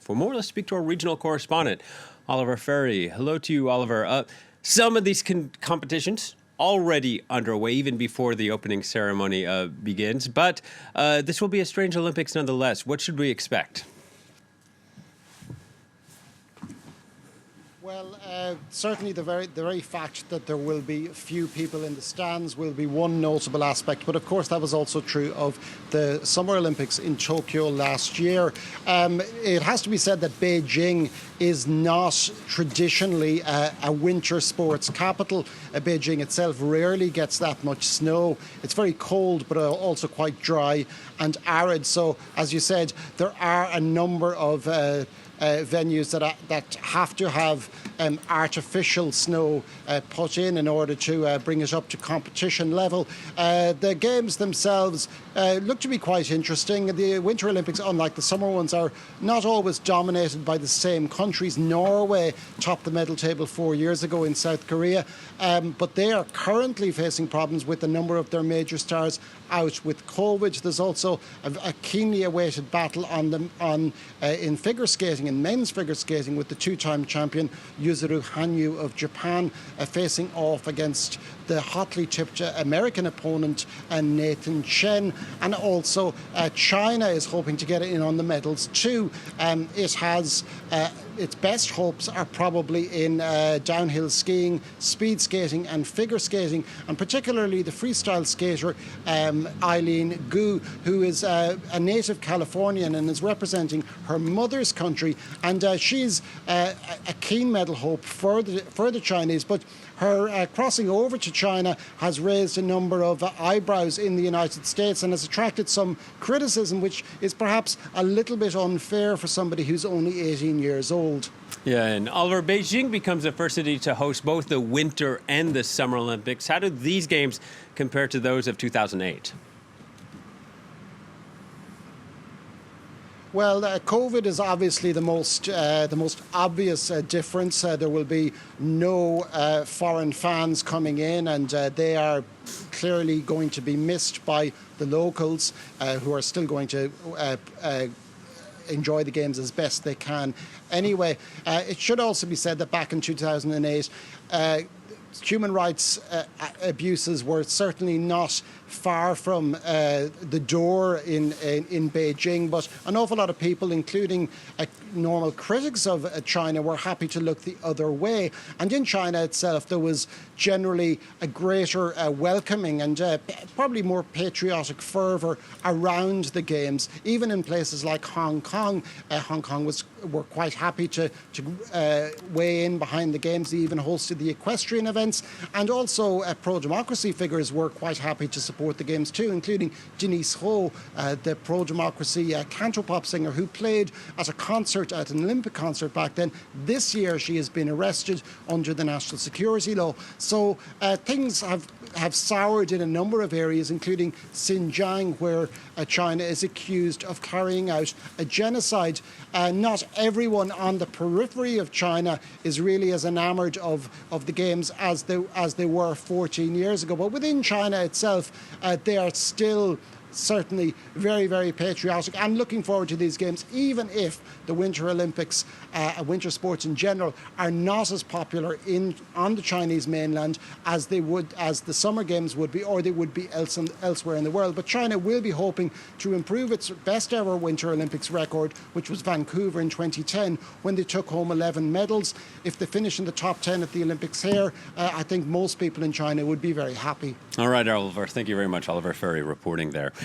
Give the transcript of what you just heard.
For more, let's speak to our regional correspondent, Oliver Farry. Hello to you, Oliver. Some of these competitions already underway, even before the opening ceremony begins. But this will be a strange Olympics nonetheless. What should we expect? Well, certainly the very fact that there will be few people in the stands will be one notable aspect. But of course, that was also true of the Summer Olympics in Tokyo last year. It has to be said that Beijing is not traditionally a winter sports capital. Beijing itself rarely gets that much snow. It's very cold, but also quite dry and arid. So, as you said, there are a number of venues that have to have artificial snow put in order to bring it up to competition level. The games themselves look to be quite interesting. The Winter Olympics, unlike the summer ones, are not always dominated by the same countries. Norway topped the medal table 4 years ago in South Korea, but they are currently facing problems with a number of their major stars out with COVID. There's also a keenly awaited battle in figure skating, in men's figure skating, with the two-time champion Yuzuru Hanyu of Japan facing off against the hotly tipped American opponent Nathan Chen. And also China is hoping to get in on the medals too. It has its best hopes are probably in downhill skiing, speed skating and figure skating, and particularly the freestyle skater Eileen Gu, who is a native Californian and is representing her mother's country, and she's a keen medal hope for the Chinese. But her crossing over to China has raised a number of eyebrows in the United States and has attracted some criticism, which is perhaps a little bit unfair for somebody who's only 18 years old. Yeah, and Oliver, Beijing becomes the first city to host both the Winter and the Summer Olympics. How do these games compare to those of 2008? Well, COVID is obviously the most obvious difference. There will be no foreign fans coming in, and they are clearly going to be missed by the locals, who are still going to enjoy the games as best they can. Anyway, it should also be said that back in 2008, human rights abuses were certainly not far from the door in Beijing, but an awful lot of people, including normal critics of China, were happy to look the other way. And in China itself, there was generally a greater welcoming and probably more patriotic fervour around the games. Even in places like Hong Kong, were quite happy to weigh in behind the games. They even hosted the equestrian events, and also pro-democracy figures were quite happy to support the games too, including Denise Ho, the pro-democracy cantopop singer who played at an Olympic concert back then. This year she has been arrested under the national security law. So things have soured in a number of areas, including Xinjiang, where China is accused of carrying out a genocide. Not everyone on the periphery of China is really as enamoured of the games as they were 14 years ago. But within China itself, they are still certainly very, very patriotic and looking forward to these games, even if the Winter Olympics, winter sports in general, are not as popular on the Chinese mainland as the Summer Games would be, or they would be elsewhere in the world. But China will be hoping to improve its best ever Winter Olympics record, which was Vancouver in 2010, when they took home 11 medals. If they finish in the top 10 at the Olympics here, I think most people in China would be very happy. All right, Oliver. Thank you very much. Oliver Farry reporting there.